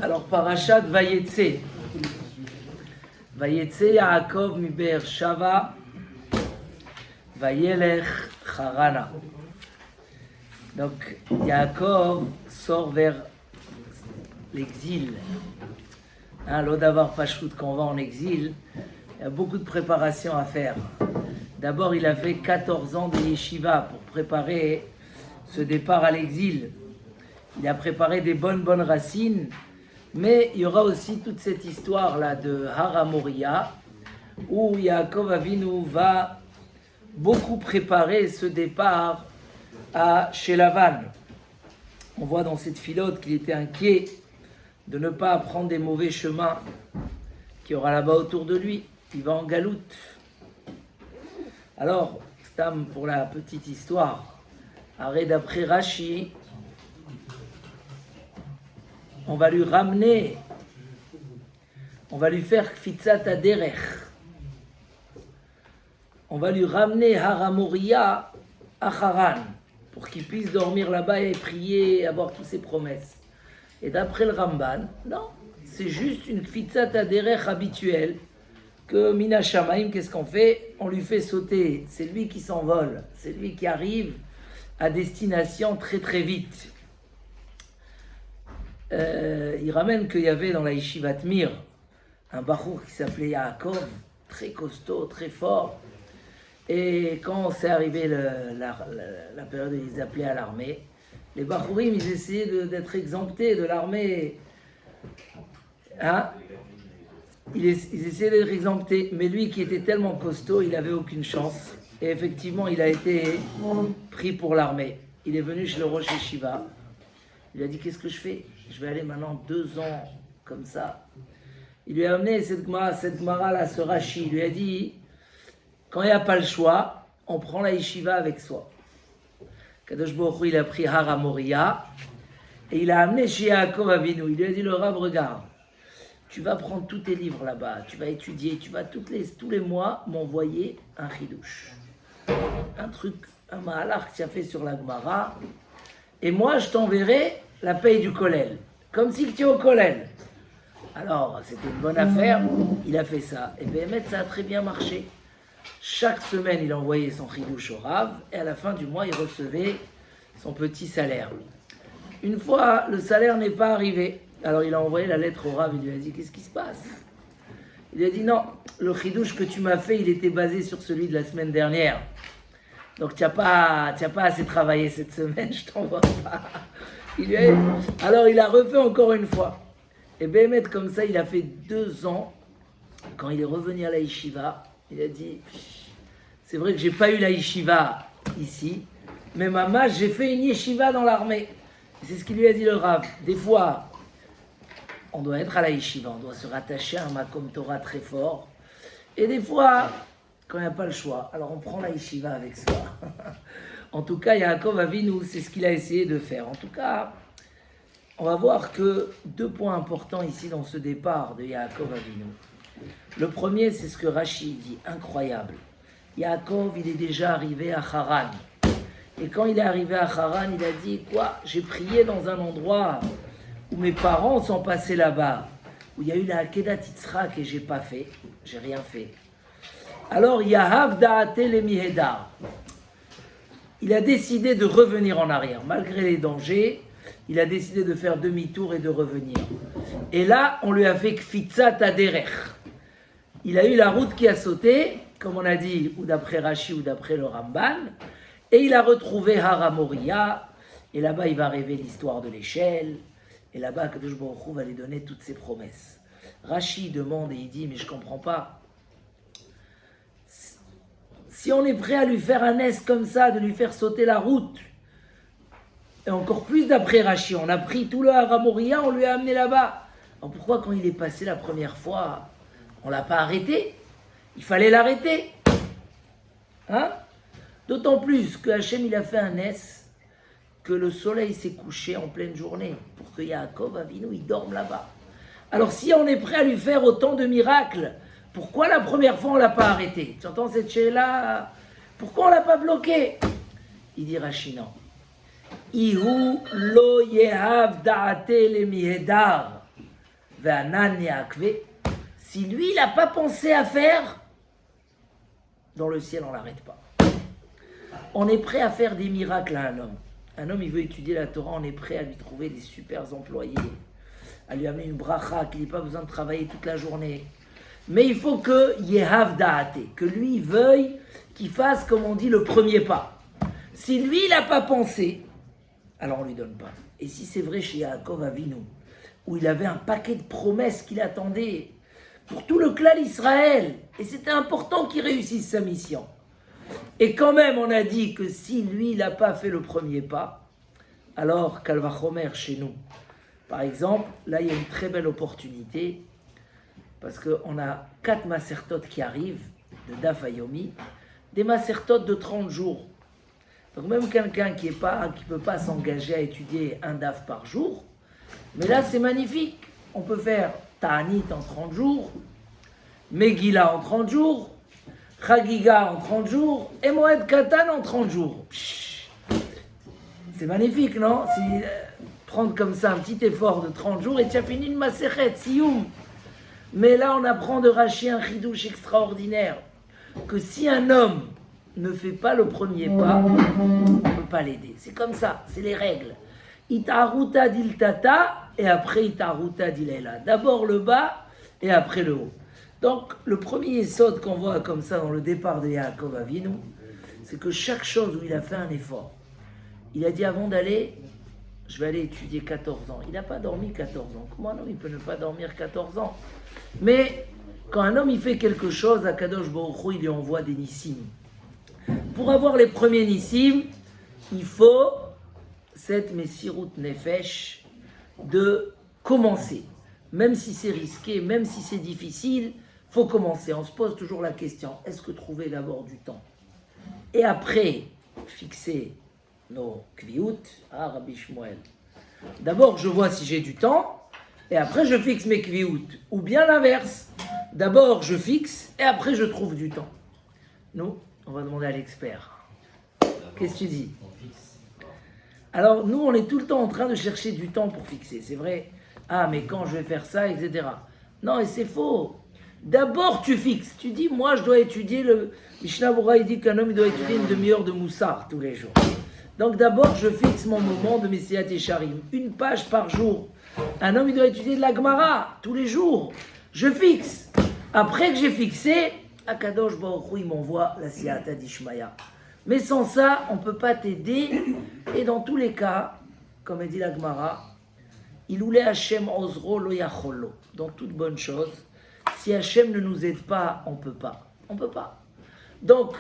Alors, Parashat Vayetse. Vayetse Yaakov mi Be'er Shava, Vayelech Harana. Donc, Yaakov sort vers l'exil. L'Odavar Pachout, quand on va en exil, il y a beaucoup de préparation à faire. D'abord, il a fait 14 ans de yeshiva pour préparer ce départ à l'exil. Il a préparé des bonnes racines, mais il y aura aussi toute cette histoire-là de Hara Moria, où Yaakov Avinu va beaucoup préparer ce départ chez Lavan. On voit dans cette filote qu'il était inquiet de ne pas prendre des mauvais chemins qu'il y aura là-bas autour de lui. Il va en galoute. Alors, Stam, pour la petite histoire, d'après Rashi, on va lui ramener, on va lui faire Kfitzat Aderech. On va lui ramener Hara Moria à Haran, pour qu'il puisse dormir là-bas et prier, avoir toutes ses promesses. Et d'après le Ramban, non, c'est juste une Kfitzat Aderech habituelle, que Mina Shamaim, qu'est-ce qu'on fait? On lui fait sauter, c'est lui qui s'envole, c'est lui qui arrive à destination très très vite. Il ramène qu'il y avait dans la Yeshivat Mir un bachour qui s'appelait Yaakov, très costaud, très fort. Et quand c'est arrivé la période où ils appelaient à l'armée, les bachourim, ils essayaient d'être exemptés de l'armée. Ils essayaient d'être exemptés, mais lui qui était tellement costaud, il n'avait aucune chance. Et effectivement, il a été pris pour l'armée. Il est venu chez le Rosh Yeshiva. Il a dit, qu'est-ce que je fais? Je vais aller maintenant 2 ans comme ça. Il lui a amené cette Gemara là, ce Rashi. Il lui a dit, quand il n'y a pas le choix, on prend la Yeshiva avec soi. Kadosh Baruch Hu, il a pris Hara Moria et il a amené chez Yaakov Avinu. Il lui a dit, le Rav, regarde, tu vas prendre tous tes livres là-bas, tu vas étudier, tu vas tous les mois m'envoyer un chidouche. Un truc, un mahalach que tu as fait sur la Gemara. Et moi, je t'enverrai la paye du kollel, comme si tu es au kollel. Alors, c'était une bonne affaire, il a fait ça. Et Béhémet, ça a très bien marché. Chaque semaine, il envoyait son chidouche au Rav, et à la fin du mois, il recevait son petit salaire. Une fois, le salaire n'est pas arrivé. Alors, il a envoyé la lettre au Rav, il lui a dit, qu'est-ce qui se passe? Il a dit, non, le chidouche que tu m'as fait, il était basé sur celui de la semaine dernière. Donc, tu n'as pas assez travaillé cette semaine, je t'envoie pas. Alors, il a refait encore une fois. Et Béhémet, comme ça, il a fait 2 ans. Quand il est revenu à la yeshiva, il a dit, c'est vrai que j'ai pas eu la yeshiva ici, mais maman, j'ai fait une yeshiva dans l'armée. C'est ce qu'il lui a dit le Rav. Des fois, on doit être à la yeshiva, on doit se rattacher à un makom Torah très fort. Et des fois, quand il n'y a pas le choix, alors on prend la yeshiva avec soi. En tout cas, Yaakov Avinu, c'est ce qu'il a essayé de faire. En tout cas, on va voir que 2 points importants ici dans ce départ de Yaakov Avinu. Le premier, c'est ce que Rashi dit, incroyable. Yaakov, il est déjà arrivé à Haran. Et quand il est arrivé à Haran, il a dit, quoi? J'ai prié dans un endroit où mes parents sont passés là-bas, où il y a eu la Akedat Yitzhak et j'ai pas fait, j'ai rien fait. Alors, Yahav Da'ate le Mihedar. Il a décidé de revenir en arrière. Malgré les dangers, il a décidé de faire demi-tour et de revenir. Et là, on lui a fait Kfitzat Aderech. Il a eu la route qui a sauté, comme on a dit, ou d'après Rashi, ou d'après le Ramban, et il a retrouvé Hara Moria, et là-bas, il va rêver l'histoire de l'échelle, et là-bas, Kadosh Baruch Hu va lui donner toutes ses promesses. Rashi demande et il dit, mais je ne comprends pas. Si on est prêt à lui faire un S comme ça, de lui faire sauter la route, et encore plus d'après Rashi, on a pris tout le Hara Moria, on lui a amené là-bas. Alors pourquoi quand il est passé la première fois, on ne l'a pas arrêté? Il fallait l'arrêter. D'autant plus que Hachem, il a fait un S, que le soleil s'est couché en pleine journée, pour que Yaakov Avinu, il dorme là-bas. Alors si on est prêt à lui faire autant de miracles, pourquoi la première fois on ne l'a pas arrêté? Tu entends cette chez-là? Pourquoi on ne l'a pas bloqué? Il dit Rashi, non. Ihu lo yehav da'ate le mihedar. ve'anan ya'akve. Si lui, il n'a pas pensé à faire, dans le ciel, on l'arrête pas. On est prêt à faire des miracles à un homme. Un homme, il veut étudier la Torah, on est prêt à lui trouver des super employés, à lui amener une bracha, qu'il n'ait pas besoin de travailler toute la journée. Mais il faut que Yehav Da'ate, que lui veuille qu'il fasse, comme on dit, le premier pas. Si lui, il n'a pas pensé, alors on ne lui donne pas. Et si c'est vrai chez Yaakov Avinu, où il avait un paquet de promesses qu'il attendait pour tout le clan d'Israël, et c'était important qu'il réussisse sa mission. Et quand même, on a dit que si lui, il n'a pas fait le premier pas, alors Kalvachomer chez nous. Par exemple, là, il y a une très belle opportunité, parce qu'on a 4 masertotes qui arrivent, de Daf Yomi, des masertotes de 30 jours. Donc même quelqu'un qui ne peut pas s'engager à étudier un Daf par jour, mais là, c'est magnifique. On peut faire Ta'anit en 30 jours, Megillah en 30 jours, Chagiga en 30 jours et Moed Katan en 30 jours. C'est magnifique, non? Prendre comme ça un petit effort de 30 jours et tu as fini une Masechet, Sioum. Mais là, on apprend de Rashi un chidouche extraordinaire, que si un homme ne fait pas le premier pas, on ne peut pas l'aider. C'est comme ça, c'est les règles. Itaruta diltata et après Itaruta dilela. D'abord le bas et après le haut. Donc, le premier saut qu'on voit comme ça dans le départ de Yaakov Avinu, c'est que chaque chose où il a fait un effort, il a dit avant d'aller, je vais aller étudier 14 ans. Il n'a pas dormi 14 ans. Comment un homme il peut ne pas dormir 14 ans? Mais quand un homme il fait quelque chose, Akadosh Baruch Hu, il lui envoie des nissim. Pour avoir les premiers nissim, il faut cette Messirut Nefesh de commencer. Même si c'est risqué, même si c'est difficile, il faut commencer. On se pose toujours la question, est-ce que trouver d'abord du temps et après fixer nos kviout, Rabbi Shmuel. D'abord, je vois si j'ai du temps et après je fixe mes kviout. Ou bien l'inverse. D'abord, je fixe et après je trouve du temps. Nous, on va demander à l'expert. Qu'est-ce que tu dis? Alors, nous, on est tout le temps en train de chercher du temps pour fixer. C'est vrai. Ah, mais quand je vais faire ça, etc. Non, et c'est faux. D'abord, tu fixes. Tu dis, moi, je dois étudier le... Mishnah Bora, il dit qu'un homme il doit étudier une demi-heure de Moussar tous les jours. Donc, d'abord, je fixe mon moment de Messiat et Charim. 1 page par jour. Un homme, il doit étudier de la Gemara tous les jours. Je fixe. Après que j'ai fixé, Akadosh Baruch Hu, il m'envoie la Siyata d'Ishmaya. Mais sans ça, on ne peut pas t'aider. Et dans tous les cas, comme a dit la Gemara, Iloulé Hashem Ozro Lo Yacholo. Dans toute bonne chose, si Hashem ne nous aide pas, on ne peut pas. On ne peut pas. Donc,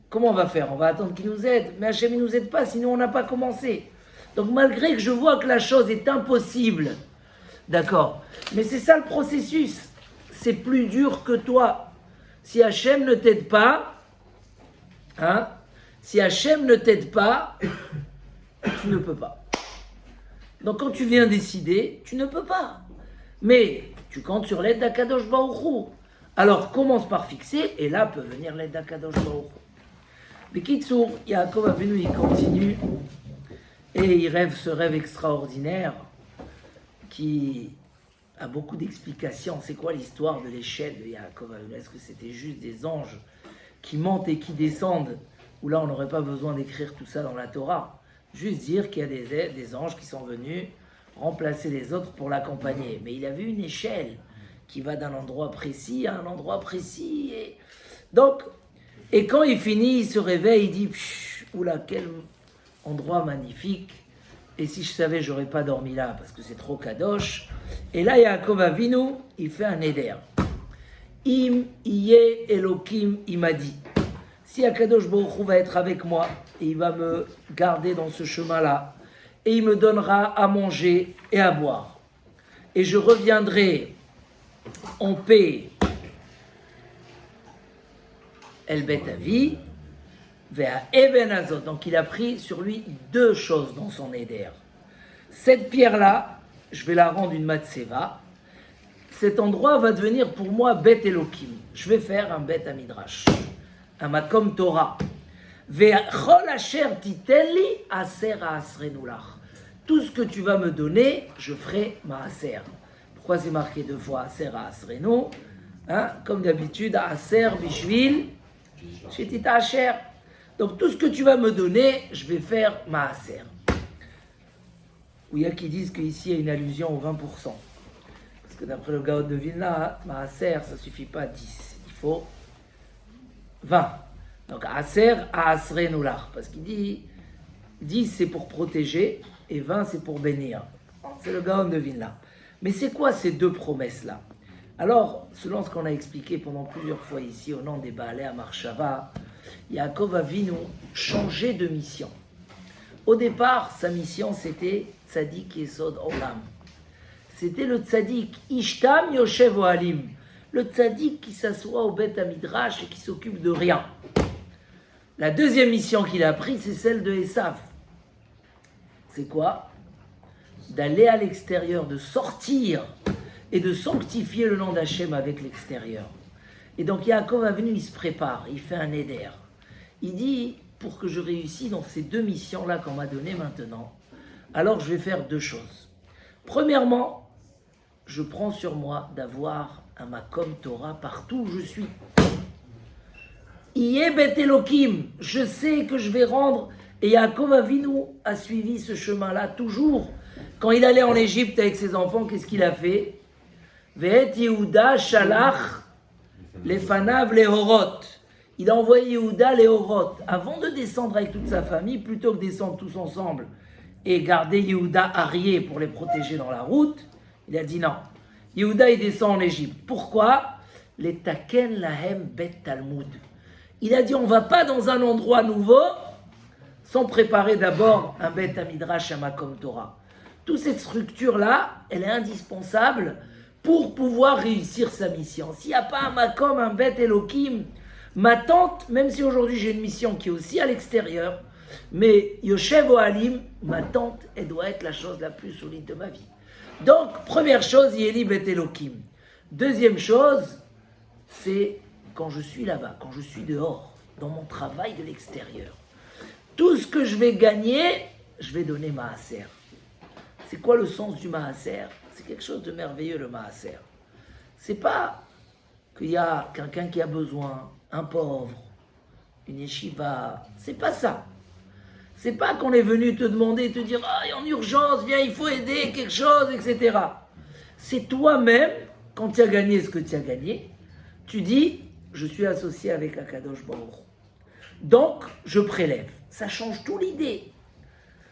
comment on va faire? On va attendre qu'il nous aide. Mais Hashem ne nous aide pas, sinon on n'a pas commencé. Donc malgré que je vois que la chose est impossible, d'accord, mais c'est ça le processus. C'est plus dur que toi. Si Hashem ne t'aide pas, si Hashem ne t'aide pas, tu ne peux pas. Donc quand tu viens décider, tu ne peux pas. Mais tu comptes sur l'aide d'Akadosh Baruch Hu. Alors commence par fixer, et là peut venir l'aide d'Akadosh Baruch Hu. Bekitsour, Yaakov Avinu, il continue, et il rêve ce rêve extraordinaire qui a beaucoup d'explications. C'est quoi l'histoire de l'échelle de Yaakov Avinu? Est-ce que c'était juste des anges qui montent et qui descendent? Ou là on n'aurait pas besoin d'écrire tout ça dans la Torah. Juste dire qu'il y a des anges qui sont venus remplacer les autres pour l'accompagner. Mais il a vu une échelle qui va d'un endroit précis à un endroit précis. Et quand il finit, il se réveille, il dit « Oula, quel endroit magnifique. Et si je savais, j'aurais pas dormi là parce que c'est trop kadosh. » Et là, Yaakov Avinu, il fait un éder. « Im iye Elokim imadi. » Si Akadosh Baruch Hu va être avec moi et il va me garder dans ce chemin-là et il me donnera à manger et à boire et je reviendrai en paix El Bet Avi vers Eben Azot. Donc il a pris sur lui 2 choses dans son éder. Cette pierre-là, je vais la rendre une matseva. Cet endroit va devenir pour moi Bet Elokim. Je vais faire un Bet Amidrash. Un makom Torah. Ve'chol asher titeli aser ha'asrenu lach. Tout ce que tu vas me donner, je ferai maaser. Pourquoi c'est marqué 2 fois Aser Asrenu? Comme d'habitude, Aser Bishvil Shetita Asher. Donc tout ce que tu vas me donner, je vais faire Maaser. Ou il y a qui disent qu'ici il y a une allusion au 20%. Parce que d'après le Gaon de Vilna, Maaser, ça ne suffit pas à 10. Il faut 20. Donc Aser Asrenu Lach. Parce qu'il dit 10 c'est pour protéger et 20 c'est pour bénir. C'est le Gaon de Vilna. Mais c'est quoi ces deux promesses-là? Alors, selon ce qu'on a expliqué pendant plusieurs fois ici au nom des Baalei Marshava, Yaakov Avinu changeait de mission. Au départ, sa mission c'était Tzadik Yesod Olam. C'était le Tzadik Ishtam Yoshev Ohalim, le Tzadik qui s'assoit au Beth Hamidrash et qui s'occupe de rien. La deuxième mission qu'il a prise, c'est celle de Esav. C'est quoi? D'aller à l'extérieur, de sortir et de sanctifier le nom d'Hachem avec l'extérieur. Et donc Yaakov Avinu, il se prépare, il fait un éder. Il dit, pour que je réussisse dans ces deux missions-là qu'on m'a données maintenant, alors je vais faire deux choses. Premièrement, je prends sur moi d'avoir un Makom Torah partout où je suis. Yé Bet Elokim, je sais que je vais rendre, et Yaakov Avinu a suivi ce chemin-là toujours. Quand il allait en Égypte avec ses enfants, qu'est-ce qu'il a fait? Ve'et Yehuda shalach lefanav lehorot. Il a envoyé Yehuda lehorot. Avant de descendre avec toute sa famille, plutôt que descendre tous ensemble et garder Yehuda arrière pour les protéger dans la route, il a dit non. Yehuda, il descend en Égypte. Pourquoi? Les taken lahem bet Talmud. Il a dit on ne va pas dans un endroit nouveau sans préparer d'abord un bet Hamidrash à Makom Torah. Toute cette structure-là, elle est indispensable pour pouvoir réussir sa mission. S'il n'y a pas un Makom, un Bet Elokim, ma tante, même si aujourd'hui j'ai une mission qui est aussi à l'extérieur, mais Yoshev Ohalim, ma tante, elle doit être la chose la plus solide de ma vie. Donc, première chose, Yeli Bet Elokim. Deuxième chose, c'est quand je suis là-bas, quand je suis dehors, dans mon travail de l'extérieur. Tout ce que je vais gagner, je vais donner Maaser. C'est quoi le sens du Maaser? C'est quelque chose de merveilleux, le Maaser. C'est pas qu'il y a quelqu'un qui a besoin, un pauvre, une yeshiva. C'est pas ça. C'est pas qu'on est venu te demander, te dire « Ah, en urgence, viens, il faut aider quelque chose, etc. » C'est toi-même, quand tu as gagné ce que tu as gagné, tu dis « Je suis associé avec Akadosh Baruch Hu. Donc, je prélève. » Ça change tout l'idée.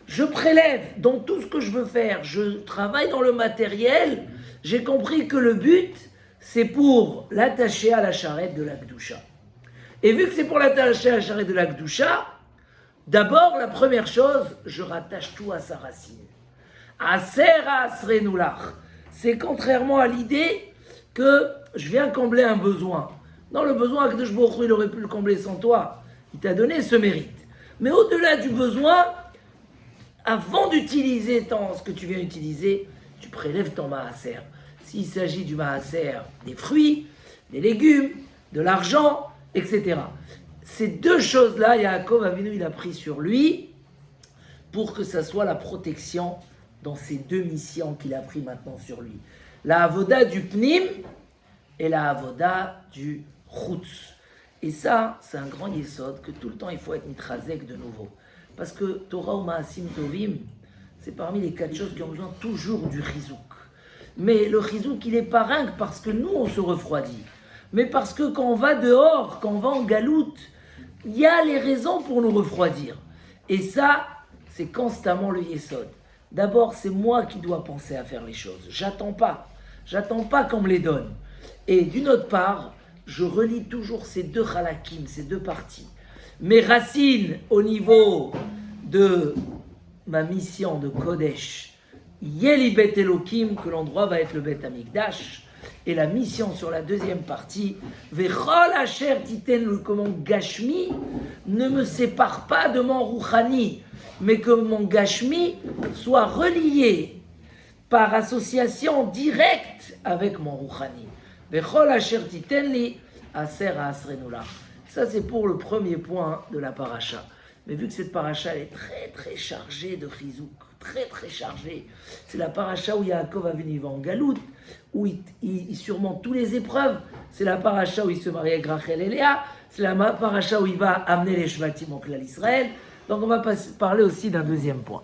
Je prélève dans tout ce que je veux faire, je travaille dans le matériel, j'ai compris que le but, c'est pour l'attacher à la charrette de la Kedusha. Et vu que c'est pour l'attacher à la charrette de la Kedusha, d'abord, la première chose, je rattache tout à sa racine. Aser Asrenu Lach. C'est contrairement à l'idée que je viens combler un besoin. Non, le besoin, Akadosh Baruch Hu, il aurait pu le combler sans toi. Il t'a donné ce mérite. Mais au-delà du besoin, avant d'utiliser ce que tu viens utiliser, tu prélèves ton maaser. S'il s'agit du maaser, des fruits, des légumes, de l'argent, etc. Ces deux choses-là, Yaakov Avinu, il a pris sur lui pour que ça soit la protection dans ces deux missions qu'il a pris maintenant sur lui. La avoda du pnim et la avoda du chutz. Et ça, c'est un grand yesod que tout le temps il faut être mitrazek de nouveau. Parce que Torah ou Maasim Tovim, c'est parmi les 4 choses qui ont besoin toujours du chizouk. Mais le chizouk, il est pas rien que parce que nous, on se refroidit. Mais parce que quand on va dehors, quand on va en galoute, il y a les raisons pour nous refroidir. Et ça, c'est constamment le yesod. D'abord, c'est moi qui dois penser à faire les choses. J'attends pas qu'on me les donne. Et d'une autre part, je relie toujours ces deux halakim, ces deux parties. Mes racines au niveau de ma mission de Kodesh, Yeli Bet Elokim, que l'endroit va être le Bet Hamikdash, et la mission sur la deuxième partie, Vechol Asher Titen le comment Gashmi, ne me sépare pas de mon Rouchani, mais que mon Gashmi soit relié par association directe avec mon Rouchani. Vechol Asher Titen li Aser Asrenu Lach. Ça, c'est pour le premier point de la paracha. Mais vu que cette paracha elle est très, très chargée de chizouk, très très chargée. C'est la paracha où Yaakov Avinu va en galoute, où il surmonte toutes les épreuves. C'est la paracha où il se marie avec Rachel et Léa. C'est la paracha où il va amener les Shvatim au clan Israël. Donc on va parler aussi d'un deuxième point.